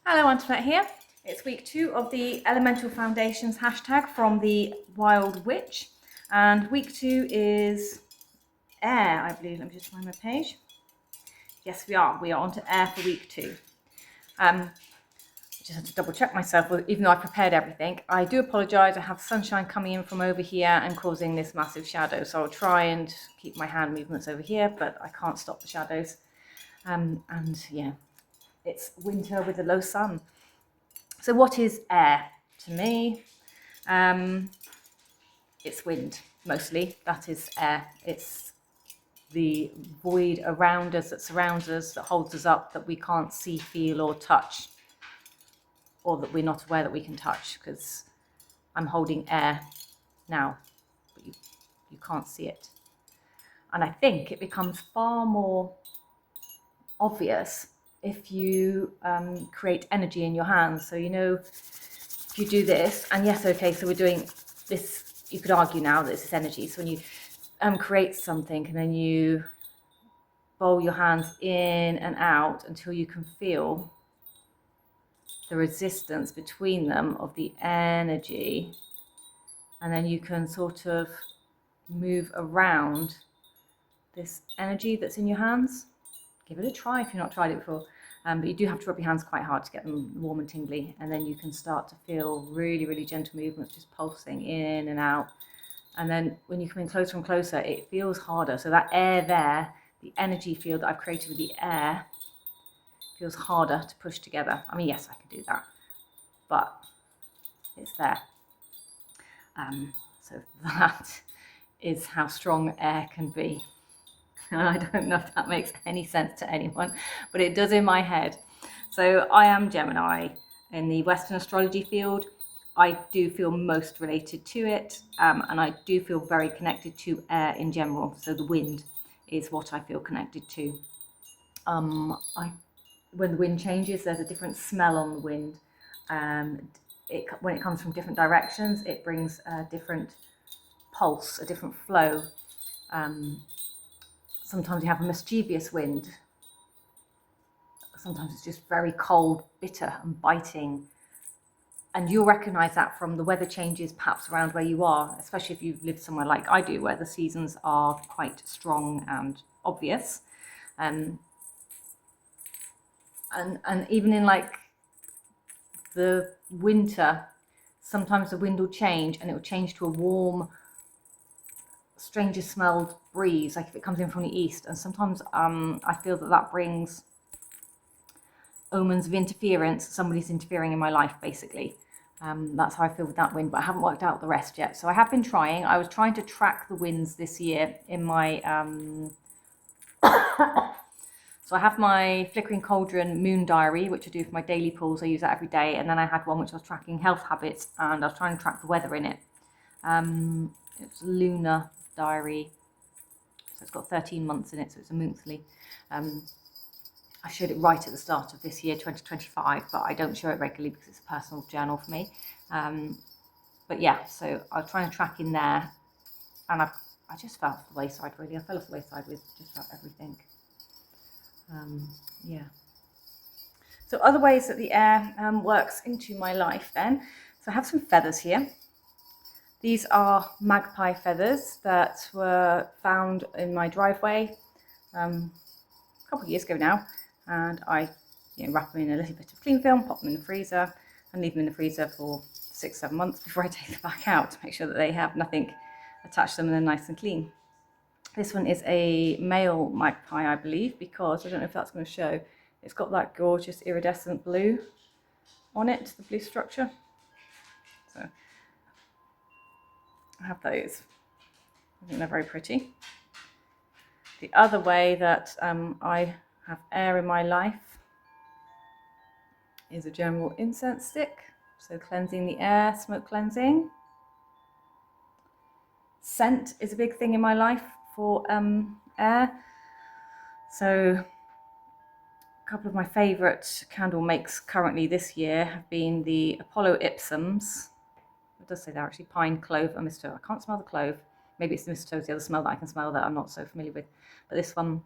Hello, Antoinette here. It's week 2 of the Elemental Foundations hashtag from the Wild Witch. And week 2 is air, I believe. Let me just find my page. Yes, we are. We are on to air for week 2. I just had to double check myself, even though I prepared everything. I do apologise. I have sunshine coming in from over here and causing this massive shadow. So I'll try and keep my hand movements over here, but I can't stop the shadows. And yeah, it's winter with a low sun. So what is air to me? It's wind, mostly. That is air. It's the void around us that surrounds us, that holds us up, that we can't see, feel, or touch, or that we're not aware that we can touch, because I'm holding air now, but you can't see it. And I think it becomes far more obvious if you create energy in your hands. So, if you do this, and yes, okay, so we're doing this, you could argue now that this is energy. So when you create something and then you bowl your hands in and out until you can feel the resistance between them of the energy, and then you can sort of move around this energy that's in your hands. Give it a try if you've not tried it before. But you do have to rub your hands quite hard to get them warm and tingly, and then you can start to feel really, really gentle movements just pulsing in and out. And then when you come in closer and closer, it feels harder. So that air there, the energy field that I've created with the air, feels harder to push together. I mean, yes, I can do that, but it's there. So that is how strong air can be. And I don't know if that makes any sense to anyone, but it does in my head. So I am Gemini in the Western astrology field. I do feel most related to it, and I do feel very connected to air in general. So the wind is what I feel connected to. When the wind changes, there's a different smell on the wind. When it comes from different directions, it brings a different pulse, a different flow. Sometimes you have a mischievous wind. Sometimes it's just very cold, bitter and biting. And you'll recognize that from the weather changes perhaps around where you are, especially if you've lived somewhere like I do, where the seasons are quite strong and obvious. And even in like the winter, sometimes the wind will change and it will change to a warm, stranger smelled breeze, like if it comes in from the east. And sometimes I feel that brings omens of interference. Somebody's interfering in my life, basically. That's how I feel with that wind, but I haven't worked out the rest yet. So I have been trying. I was trying to track the winds this year in my so I have my Flickering Cauldron moon diary, which I do for my daily pulls. I use that every day. And then I had one which I was tracking health habits, and I was trying to track the weather in it. It's a lunar diary. So it's got 13 months in it, so it's a monthly. I showed it right at the start of this year, 2025, but I don't show it regularly because it's a personal journal for me. But yeah, so I was trying to track in there, and I just fell off the wayside, really. I fell off the wayside with just about everything. Yeah. So other ways that the air works into my life then. So I have some feathers here. These are magpie feathers that were found in my driveway a couple of years ago now. And I wrap them in a little bit of cling film, pop them in the freezer, and leave them in the freezer for 6-7 months before I take them back out to make sure that they have nothing attached to them and they're nice and clean. This one is a male magpie, I believe, because I don't know if that's going to show. It's got that gorgeous iridescent blue on it, the blue structure. So I have those. I think they're very pretty. The other way that I have air in my life is a general incense stick. So cleansing the air, smoke cleansing. Scent is a big thing in my life for air. So a couple of my favourite candle makes currently this year have been the Apollo Ipsums. It does say they're actually pine, clove and mistletoe. I can't smell the clove. Maybe it's the mistletoe, the other smell that I can smell that I'm not so familiar with. But this one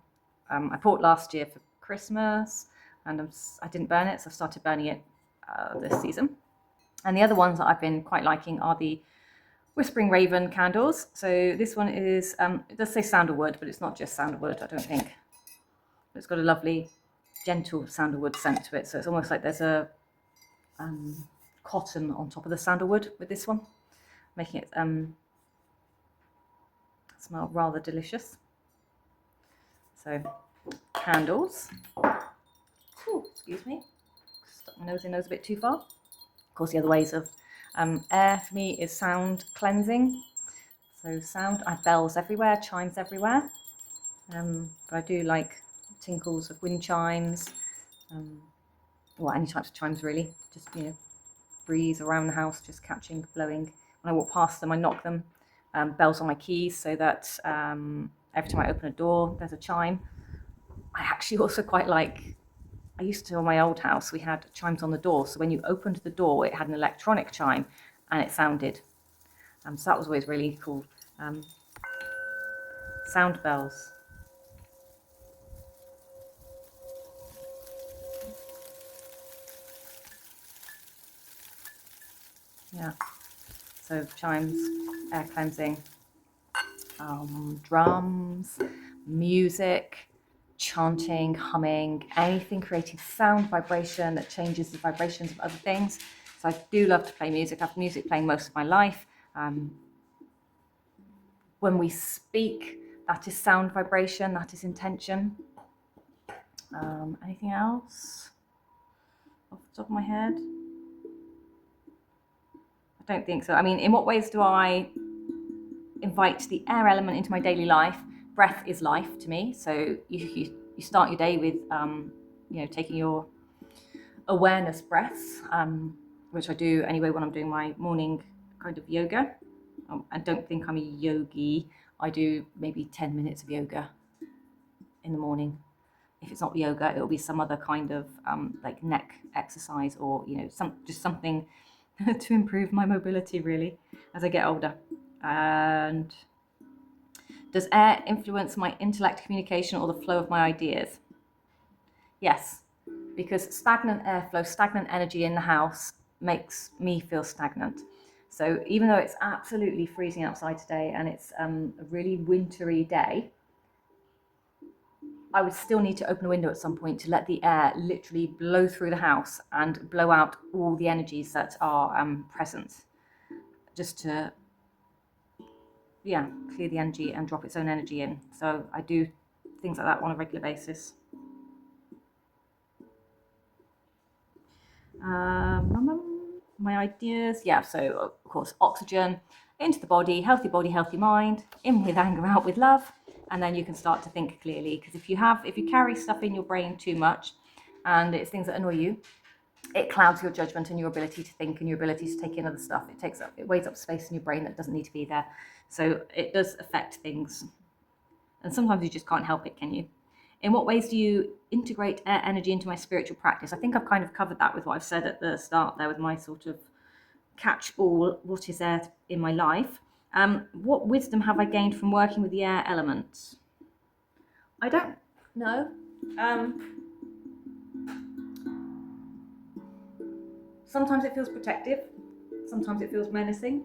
I bought last year for Christmas. and I didn't burn it, so I started burning it this season. And the other ones that I've been quite liking are the Whispering Raven candles. So this one is, it does say sandalwood, but it's not just sandalwood, I don't think. It's got a lovely, gentle sandalwood scent to it. So it's almost like there's a cotton on top of the sandalwood with this one, making it smell rather delicious. So candles. Ooh, excuse me, stuck my nose in those a bit too far. Of course, the other ways of air for me is sound cleansing. So sound, I have bells everywhere, chimes everywhere. But I do like tinkles of wind chimes, well, any types of chimes really. Just, you know, breeze around the house, just catching, blowing. When I walk past them, I knock them. Bells on my keys, so that every time I open a door, there's a chime. I actually also quite like, I used to, on my old house, we had chimes on the door. So when you opened the door, it had an electronic chime and it sounded. So that was always really cool. Sound bells. Yeah. So chimes, air cleansing, drums, music, chanting, humming, anything creating sound vibration that changes the vibrations of other things. So I do love to play music. I've had music playing most of my life. When we speak, that is sound vibration, that is intention. Anything else off the top of my head? I don't think so. I mean, in what ways do I invite the air element into my daily life? Breath is life to me. So you start your day with, you know, taking your awareness breaths, which I do anyway when I'm doing my morning kind of yoga. I don't think I'm a yogi. I do maybe 10 minutes of yoga in the morning. If it's not yoga, it'll be some other kind of like neck exercise, or, you know, just something to improve my mobility really as I get older. And does air influence my intellect, communication, or the flow of my ideas? Yes, because stagnant airflow, stagnant energy in the house makes me feel stagnant. So even though it's absolutely freezing outside today and it's a really wintry day, I would still need to open a window at some point to let the air literally blow through the house and blow out all the energies that are present, just to, yeah, clear the energy and drop its own energy in. So I do things like that on a regular basis. My ideas, yeah, so of course oxygen into the body, healthy mind, in with anger, out with love, and then you can start to think clearly. Because if you carry stuff in your brain too much and it's things that annoy you, it clouds your judgment and your ability to think and your ability to take in other stuff. It weighs up space in your brain that doesn't need to be there. So it does affect things, and sometimes you just can't help it, can you? In what ways do you integrate air energy into my spiritual practice? I think I've kind of covered that with what I've said at the start there, with my sort of catch all, what is there in my life. What wisdom have I gained from working with the air element? I don't know. Sometimes it feels protective, sometimes it feels menacing.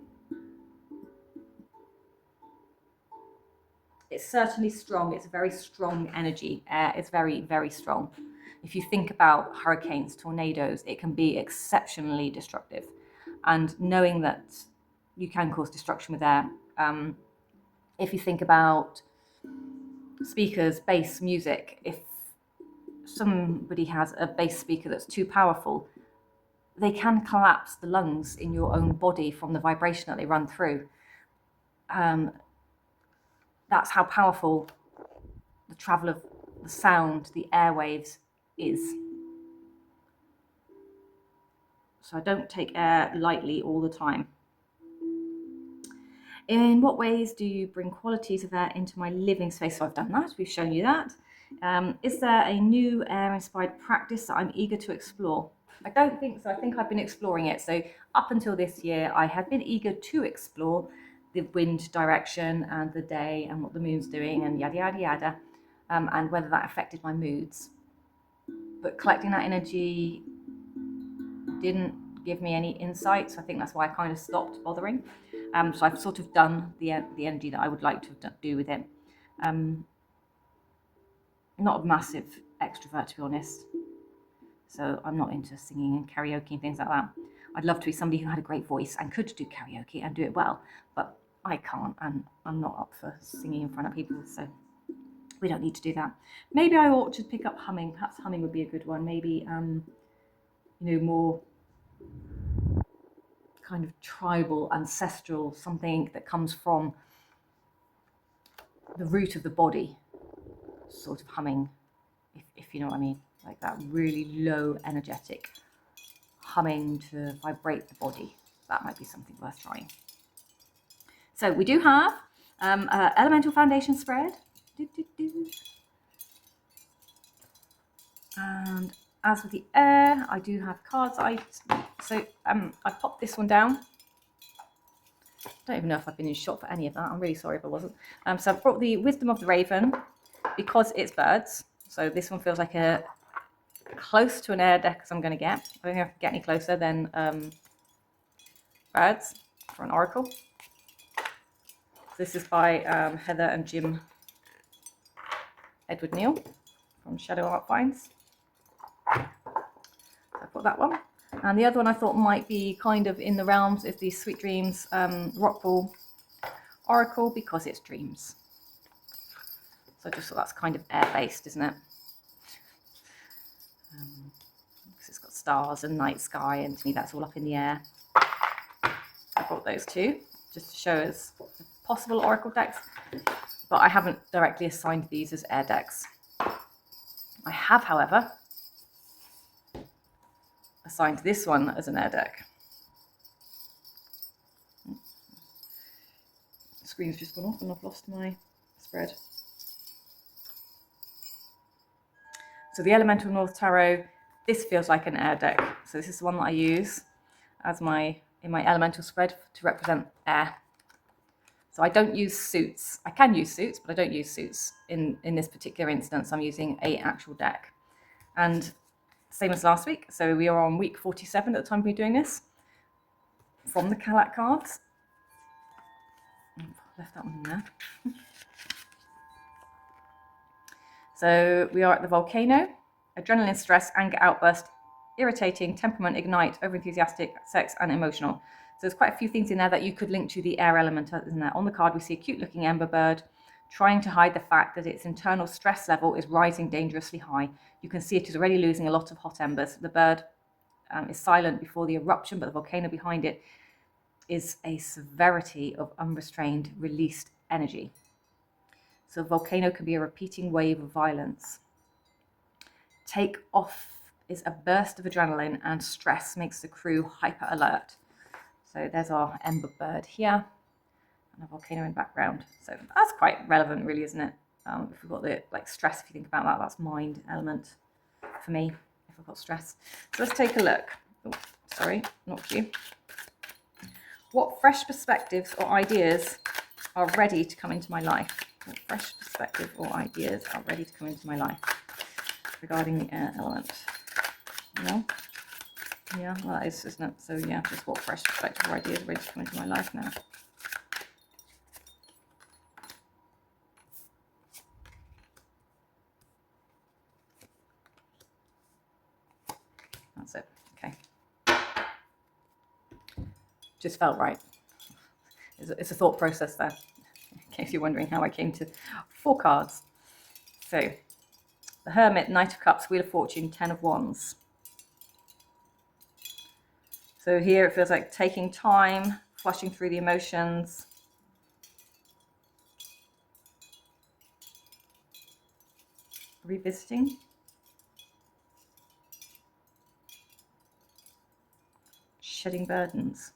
It's certainly strong. It's a very strong energy. It's very, very strong. If you think about hurricanes, tornadoes, it can be exceptionally destructive. And knowing that you can cause destruction with air. If you think about speakers, bass, music, if somebody has a bass speaker that's too powerful, they can collapse the lungs in your own body from the vibration that they run through. That's how powerful the travel of the sound, the airwaves, is. So I don't take air lightly all the time. In what ways do you bring qualities of air into my living space? So I've done that, we've shown you that. Is there a new air-inspired practice that I'm eager to explore? I don't think so. I think I've been exploring it. So up until this year, I have been eager to explore the wind direction and the day and what the moon's doing and yada, yada, yada, and whether that affected my moods. but collecting that energy didn't give me any insight, so I think that's why I kind of stopped bothering. So I've sort of done the energy that I would like to do with it. Not a massive extrovert, to be honest, so I'm not into singing and karaoke and things like that. I'd love to be somebody who had a great voice and could do karaoke and do it well, but I can't, and I'm not up for singing in front of people, so we don't need to do that. Maybe I ought to pick up humming. Perhaps humming would be a good one. Maybe more kind of tribal, ancestral, something that comes from the root of the body, sort of humming, if you know what I mean, like that really low energetic humming to vibrate the body. That might be something worth trying. So we do have elemental foundation spread. And as with the air, I do have cards. I popped this one down. I don't even know if I've been in shot for any of that. I'm really sorry if I wasn't. So I've brought the Wisdom of the Raven because it's birds. So this one feels like a close to an air deck as I'm going to get. I don't think I can get any closer than birds for an oracle. This is by Heather and Jim Edward Neal from Shadow Art Finds. So I put that one. And the other one I thought might be kind of in the realms is the Sweet Dreams Rockpool Oracle because it's dreams. So I just thought that's kind of air-based, isn't it? Because it's got stars and night sky, and to me that's all up in the air. I brought those two just to show us possible oracle decks, but I haven't directly assigned these as air decks. I have, however, assigned this one as an air deck. The screen's just gone off and I've lost my spread. So the Elemental North Tarot, this feels like an air deck. So this is the one that I use as in my elemental spread to represent air. So I don't use suits. I can use suits, but I don't use suits. In this particular instance, I'm using an actual deck. And same as last week. So we are on week 47 at the time we're doing this. From the Kalat cards. I've left that one in there. So we are at the volcano. Adrenaline, stress, anger, outburst, irritating, temperament, ignite, overenthusiastic, sex, and emotional. So there's quite a few things in there that you could link to the air element, isn't there? On the card, we see a cute-looking ember bird trying to hide the fact that its internal stress level is rising dangerously high. You can see it is already losing a lot of hot embers. The bird is silent before the eruption, but the volcano behind it is a severity of unrestrained, released energy. So a volcano can be a repeating wave of violence. Take off is a burst of adrenaline, and stress makes the crew hyper alert. So there's our ember bird here and a volcano in the background. So that's quite relevant, really, isn't it? If we've got the stress, if you think about that, that's mind element for me, if I've got stress. So let's take a look. Oh, sorry, not you. What fresh perspectives or ideas are ready to come into my life? What fresh perspective or ideas are ready to come into my life regarding the air element? No? Yeah, well, that is, isn't it? So yeah, just what fresh perspective or ideas are ready to come into my life now? That's it. Okay. Just felt right. It's a thought process there, in case you're wondering how I came to 4 cards. So, the Hermit, Knight of Cups, Wheel of Fortune, 10 of Wands. So here it feels like taking time, flushing through the emotions. Revisiting. Shedding burdens.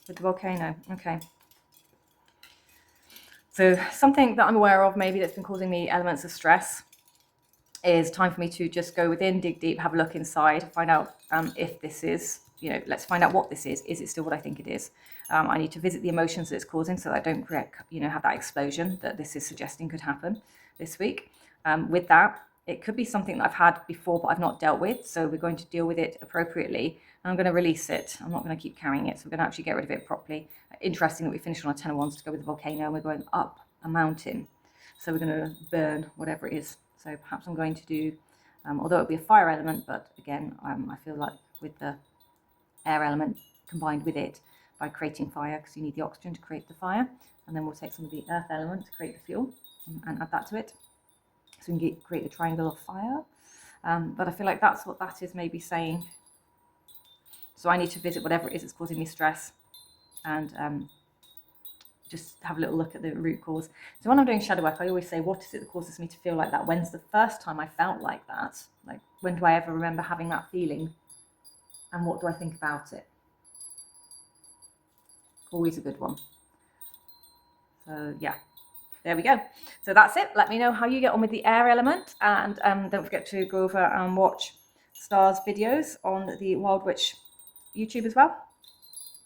With the volcano, okay. So something that I'm aware of maybe that's been causing me elements of stress is time for me to just go within, dig deep, have a look inside, find out if this is let's find out what this is. Is it still what I think it is? I need to visit the emotions that it's causing so that I don't create, have that explosion that this is suggesting could happen this week. With that, it could be something that I've had before, but I've not dealt with. So we're going to deal with it appropriately. And I'm going to release it. I'm not going to keep carrying it. So we're going to actually get rid of it properly. Interesting that we finished on a 10 of wands to go with the volcano, and we're going up a mountain. So we're going to burn whatever it is. So perhaps I'm going to do, although it'll be a fire element, but again, I feel like with the air element combined with it by creating fire, because you need the oxygen to create the fire. And then we'll take some of the earth element to create the fuel and add that to it. So we can create the triangle of fire. But I feel like that's what that is maybe saying. So I need to visit whatever it is that's causing me stress and just have a little look at the root cause. So when I'm doing shadow work, I always say, what is it that causes me to feel like that? When's the first time I felt like that? Like, when do I ever remember having that feeling? And what do I think about it? Always a good one. So yeah, there we go. So that's it. Let me know how you get on with the air element, and don't forget to go over and watch Star's videos on the Wild Witch YouTube as well.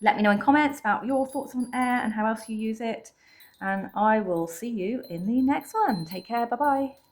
Let me know in comments about your thoughts on air and how else you use it, and I will see you in the next one. Take care. Bye bye.